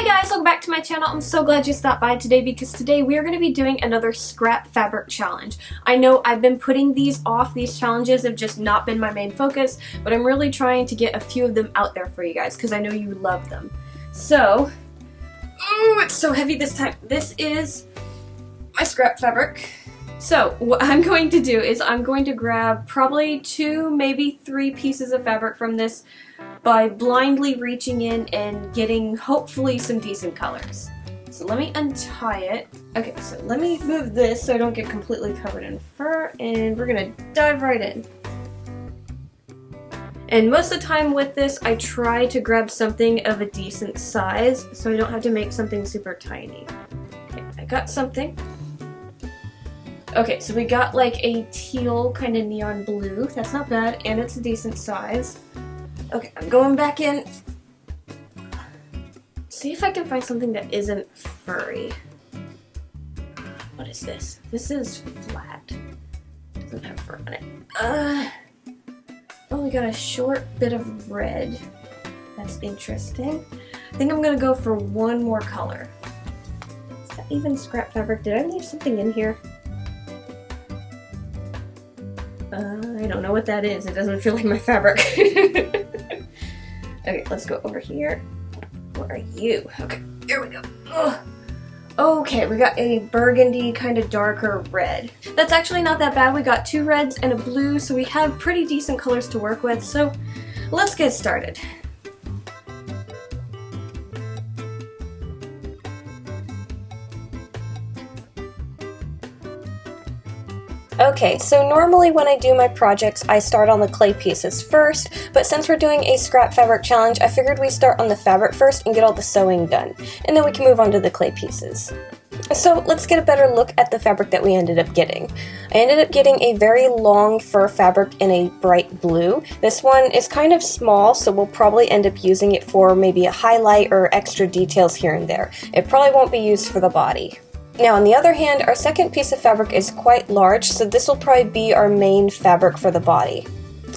Hi guys, welcome back to my channel. I'm so glad you stopped by today because today we are going to be doing another scrap fabric challenge. I know I've been putting these off, these challenges have just not been my main focus, but I'm really trying to get a few of them out there for you guys because I know you love them. So, it's so heavy this time. This is my scrap fabric. So, what I'm going to do is I'm going to grab probably 2, maybe 3 pieces of fabric from this by blindly reaching in and getting hopefully some decent colors. So let me untie it. Okay, so let me move this so I don't get completely covered in fur, and we're gonna dive right in. And most of the time with this, I try to grab something of a decent size so I don't have to make something super tiny. Okay, I got something. Okay, so we got like a teal kind of neon blue. That's not bad, and it's a decent size. Okay, I'm going back in. See if I can find something that isn't furry. What is this? This is flat. Doesn't have fur on it. Oh, we got a short bit of red. That's interesting. I think I'm gonna go for one more color. Is that even scrap fabric? Did I leave something in here? I don't know what that is. It doesn't feel like my fabric. Okay, let's go over here. Where are you? Okay, here we go. Ugh. Okay, we got a burgundy, kind of darker red. That's actually not that bad. We got 2 reds and a blue, so we have pretty decent colors to work with. So let's get started. Okay, so normally when I do my projects, I start on the clay pieces first, but since we're doing a scrap fabric challenge, I figured we start on the fabric first and get all the sewing done, and then we can move on to the clay pieces. So let's get a better look at the fabric that we ended up getting. I ended up getting a very long fur fabric in a bright blue. This one is kind of small, so we'll probably end up using it for maybe a highlight or extra details here and there. It probably won't be used for the body. Now, on the other hand, our second piece of fabric is quite large, so this will probably be our main fabric for the body.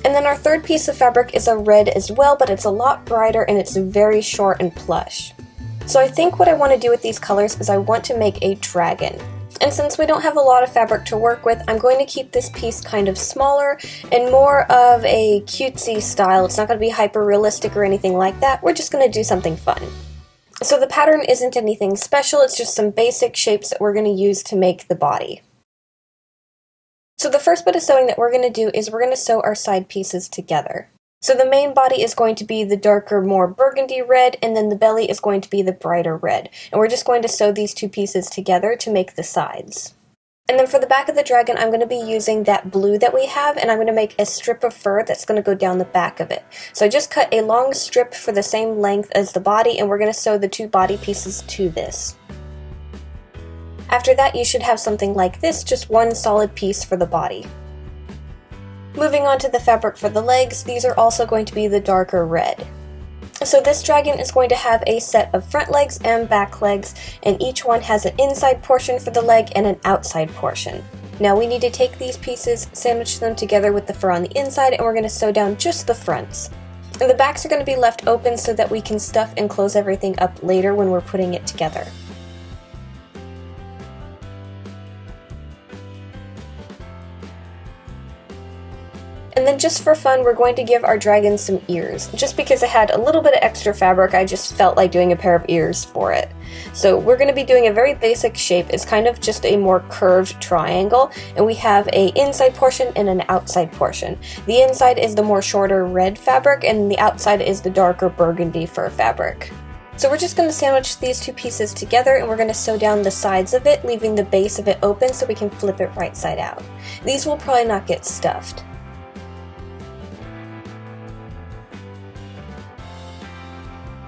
And then our third piece of fabric is a red as well, but it's a lot brighter and it's very short and plush. So I think what I want to do with these colors is I want to make a dragon. And since we don't have a lot of fabric to work with, I'm going to keep this piece kind of smaller and more of a cutesy style. It's not going to be hyper realistic or anything like that. We're just going to do something fun. So the pattern isn't anything special, it's just some basic shapes that we're going to use to make the body. So the first bit of sewing that we're going to do is we're going to sew our side pieces together. So the main body is going to be the darker, more burgundy red, and then the belly is going to be the brighter red. And we're just going to sew these 2 pieces together to make the sides. And then for the back of the dragon, I'm going to be using that blue that we have, and I'm going to make a strip of fur that's going to go down the back of it. So I just cut a long strip for the same length as the body, and we're going to sew the 2 body pieces to this. After that, you should have something like this, just one solid piece for the body. Moving on to the fabric for the legs, these are also going to be the darker red. So this dragon is going to have a set of front legs and back legs, and each one has an inside portion for the leg and an outside portion. Now we need to take these pieces, sandwich them together with the fur on the inside, and we're going to sew down just the fronts. And the backs are going to be left open so that we can stuff and close everything up later when we're putting it together. And then just for fun, we're going to give our dragon some ears. Just because I had a little bit of extra fabric, I just felt like doing a pair of ears for it. So we're going to be doing a very basic shape. It's kind of just a more curved triangle, and we have an inside portion and an outside portion. The inside is the more shorter red fabric, and the outside is the darker burgundy fur fabric. So we're just going to sandwich these 2 pieces together, and we're going to sew down the sides of it, leaving the base of it open so we can flip it right side out. These will probably not get stuffed.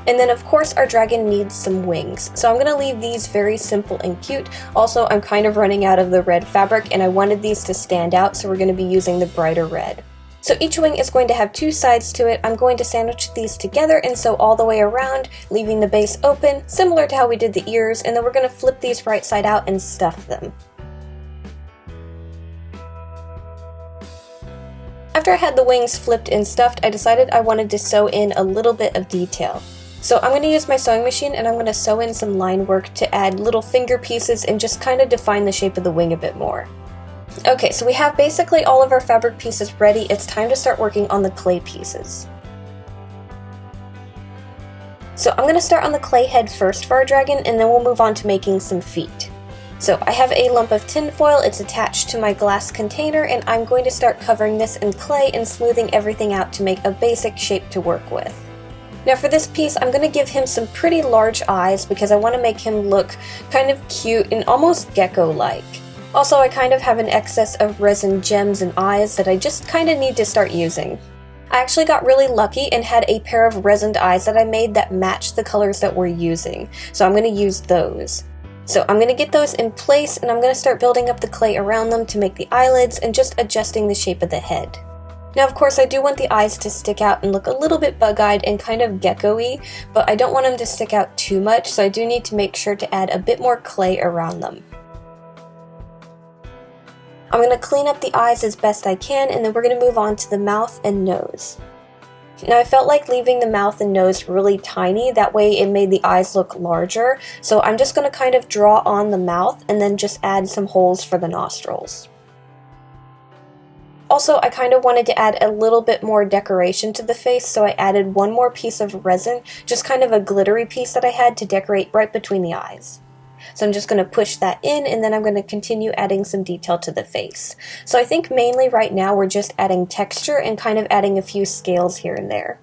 And then of course our dragon needs some wings, so I'm going to leave these very simple and cute. Also, I'm kind of running out of the red fabric and I wanted these to stand out, so we're going to be using the brighter red. So each wing is going to have 2 sides to it. I'm going to sandwich these together and sew all the way around, leaving the base open, similar to how we did the ears, and then we're going to flip these right side out and stuff them. After I had the wings flipped and stuffed, I decided I wanted to sew in a little bit of detail. So I'm going to use my sewing machine and I'm going to sew in some line work to add little finger pieces and just kind of define the shape of the wing a bit more. Okay, so we have basically all of our fabric pieces ready. It's time to start working on the clay pieces. So I'm going to start on the clay head first for our dragon, and then we'll move on to making some feet. So I have a lump of tin foil, it's attached to my glass container, and I'm going to start covering this in clay and smoothing everything out to make a basic shape to work with. Now for this piece, I'm going to give him some pretty large eyes because I want to make him look kind of cute and almost gecko-like. Also, I kind of have an excess of resin gems and eyes that I just kind of need to start using. I actually got really lucky and had a pair of resined eyes that I made that matched the colors that we're using, so I'm going to use those. So I'm going to get those in place and I'm going to start building up the clay around them to make the eyelids and just adjusting the shape of the head. Now of course I do want the eyes to stick out and look a little bit bug-eyed and kind of gecko-y, but I don't want them to stick out too much, so I do need to make sure to add a bit more clay around them. I'm going to clean up the eyes as best I can, and then we're going to move on to the mouth and nose. Now I felt like leaving the mouth and nose really tiny, that way it made the eyes look larger, so I'm just going to kind of draw on the mouth and then just add some holes for the nostrils. Also, I kind of wanted to add a little bit more decoration to the face, so I added one more piece of resin, just kind of a glittery piece that I had to decorate right between the eyes. So I'm just going to push that in, and then I'm going to continue adding some detail to the face. So I think mainly right now we're just adding texture and kind of adding a few scales here and there.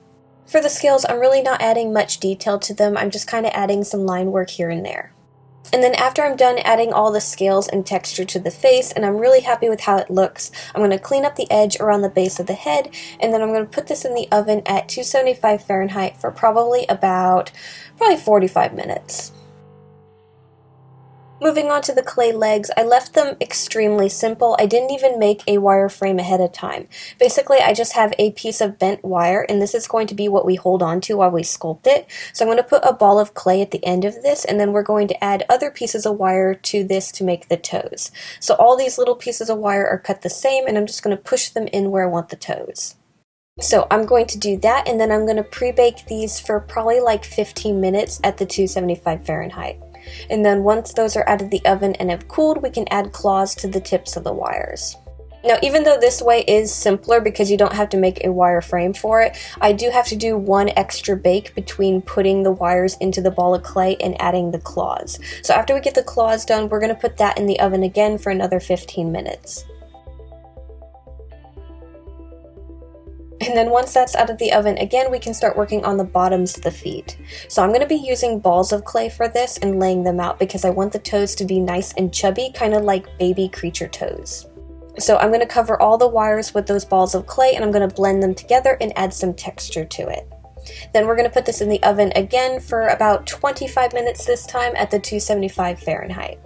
For the scales, I'm really not adding much detail to them, I'm just kind of adding some line work here and there. And then after I'm done adding all the scales and texture to the face, and I'm really happy with how it looks, I'm going to clean up the edge around the base of the head, and then I'm going to put this in the oven at 275 Fahrenheit for probably 45 minutes. Moving on to the clay legs, I left them extremely simple. I didn't even make a wire frame ahead of time. Basically, I just have a piece of bent wire, and this is going to be what we hold on to while we sculpt it. So I'm going to put a ball of clay at the end of this, and then we're going to add other pieces of wire to this to make the toes. So all these little pieces of wire are cut the same, and I'm just going to push them in where I want the toes. So I'm going to do that, and then I'm going to pre-bake these for probably like 15 minutes at the 275 Fahrenheit. And then once those are out of the oven and have cooled, we can add claws to the tips of the wires. Now, even though this way is simpler because you don't have to make a wire frame for it, I do have to do one extra bake between putting the wires into the ball of clay and adding the claws. So after we get the claws done, we're going to put that in the oven again for another 15 minutes. And then once that's out of the oven, again, we can start working on the bottoms of the feet. So I'm going to be using balls of clay for this and laying them out because I want the toes to be nice and chubby, kind of like baby creature toes. So I'm going to cover all the wires with those balls of clay, and I'm going to blend them together and add some texture to it. Then we're going to put this in the oven again for about 25 minutes this time at the 275 Fahrenheit.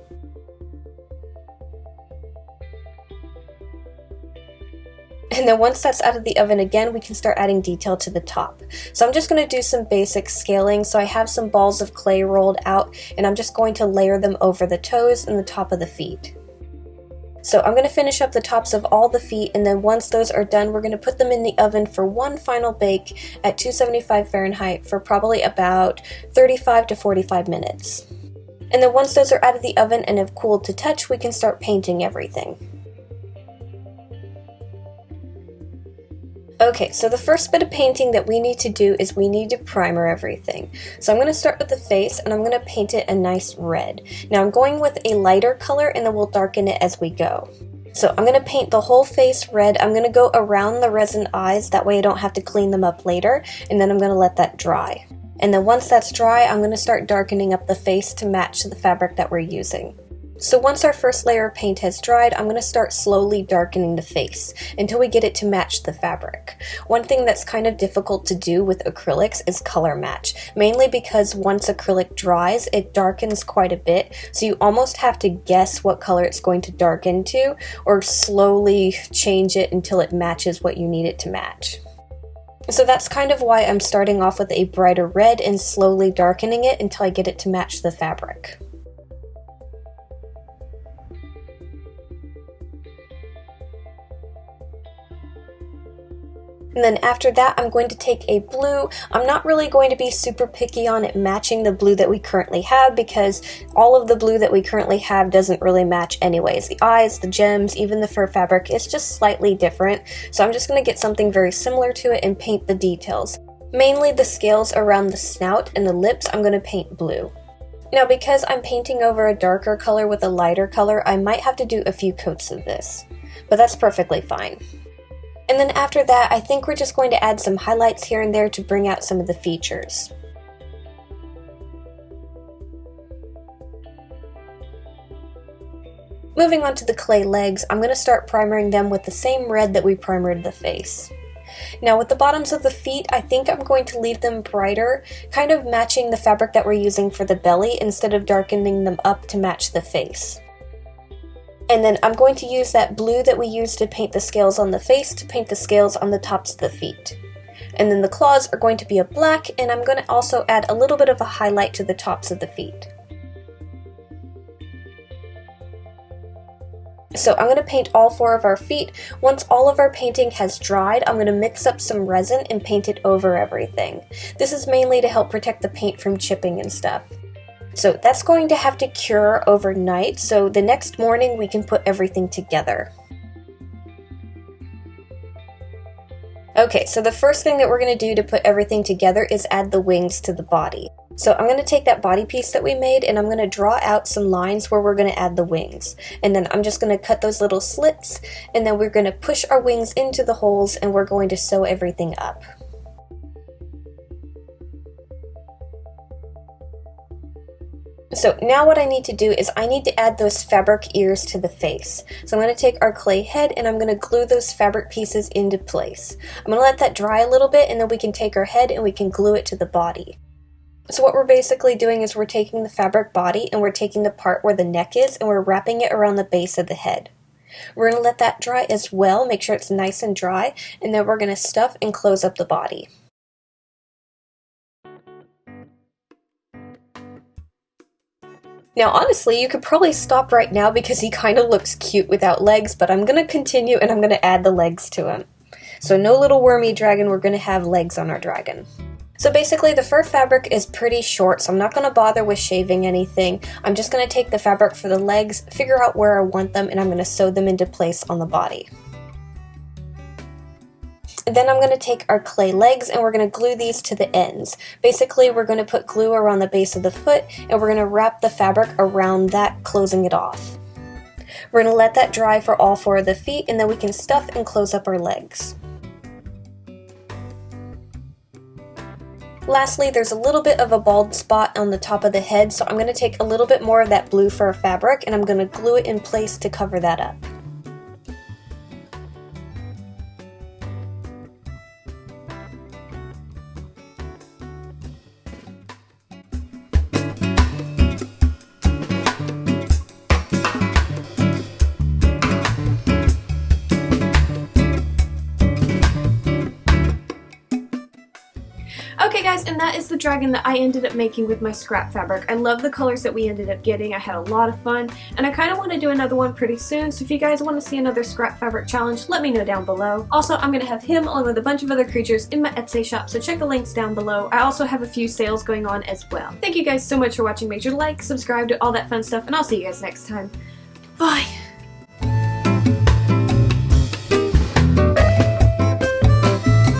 And then once that's out of the oven again, we can start adding detail to the top. So I'm just going to do some basic scaling. So I have some balls of clay rolled out, and I'm just going to layer them over the toes and the top of the feet. So I'm going to finish up the tops of all the feet, and then once those are done, we're going to put them in the oven for one final bake at 275 Fahrenheit for probably about 35 to 45 minutes. And then once those are out of the oven and have cooled to touch, we can start painting everything. Okay, so the first bit of painting that we need to do is we need to primer everything. So I'm going to start with the face, and I'm going to paint it a nice red. Now I'm going with a lighter color, and then we'll darken it as we go. So I'm going to paint the whole face red. I'm going to go around the resin eyes, that way I don't have to clean them up later, and then I'm going to let that dry. And then once that's dry, I'm going to start darkening up the face to match the fabric that we're using. So once our first layer of paint has dried, I'm going to start slowly darkening the face until we get it to match the fabric. One thing that's kind of difficult to do with acrylics is color match, mainly because once acrylic dries, it darkens quite a bit, so you almost have to guess what color it's going to darken to, or slowly change it until it matches what you need it to match. So that's kind of why I'm starting off with a brighter red and slowly darkening it until I get it to match the fabric. And then after that, I'm going to take a blue. I'm not really going to be super picky on it matching the blue that we currently have because all of the blue that we currently have doesn't really match anyways. The eyes, the gems, even the fur fabric is just slightly different. So I'm just going to get something very similar to it and paint the details. Mainly the scales around the snout and the lips I'm going to paint blue. Now because I'm painting over a darker color with a lighter color, I might have to do a few coats of this. But that's perfectly fine. And then after that, I think we're just going to add some highlights here and there to bring out some of the features. Moving on to the clay legs, I'm going to start primering them with the same red that we primered the face. Now with the bottoms of the feet, I think I'm going to leave them brighter, kind of matching the fabric that we're using for the belly instead of darkening them up to match the face. And then I'm going to use that blue that we used to paint the scales on the face to paint the scales on the tops of the feet. And then the claws are going to be a black, and I'm going to also add a little bit of a highlight to the tops of the feet. So I'm going to paint all 4 of our feet. Once all of our painting has dried, I'm going to mix up some resin and paint it over everything. This is mainly to help protect the paint from chipping and stuff. So that's going to have to cure overnight, so the next morning we can put everything together. Okay, so the first thing that we're going to do to put everything together is add the wings to the body. So I'm going to take that body piece that we made and I'm going to draw out some lines where we're going to add the wings. And then I'm just going to cut those little slits, and then we're going to push our wings into the holes and we're going to sew everything up. So now what I need to do is I need to add those fabric ears to the face. So I'm going to take our clay head and I'm going to glue those fabric pieces into place. I'm going to let that dry a little bit and then we can take our head and we can glue it to the body. So what we're basically doing is we're taking the fabric body and we're taking the part where the neck is and we're wrapping it around the base of the head. We're going to let that dry as well, make sure it's nice and dry, and then we're going to stuff and close up the body. Now honestly, you could probably stop right now because he kind of looks cute without legs, but I'm going to continue and I'm going to add the legs to him. So no little wormy dragon, we're going to have legs on our dragon. So basically the fur fabric is pretty short, so I'm not going to bother with shaving anything. I'm just going to take the fabric for the legs, figure out where I want them, and I'm going to sew them into place on the body. And then I'm going to take our clay legs and we're going to glue these to the ends. Basically, we're going to put glue around the base of the foot and we're going to wrap the fabric around that, closing it off. We're going to let that dry for all 4 of the feet, and then we can stuff and close up our legs. Lastly, there's a little bit of a bald spot on the top of the head, so I'm going to take a little bit more of that blue fur fabric and I'm going to glue it in place to cover that up. Okay guys, and that is the dragon that I ended up making with my scrap fabric. I love the colors that we ended up getting. I had a lot of fun, and I kind of want to do another one pretty soon, so if you guys want to see another scrap fabric challenge, let me know down below. Also, I'm going to have him along with a bunch of other creatures in my Etsy shop, so check the links down below. I also have a few sales going on as well. Thank you guys so much for watching. Make sure to like, subscribe, do all that fun stuff, and I'll see you guys next time. Bye!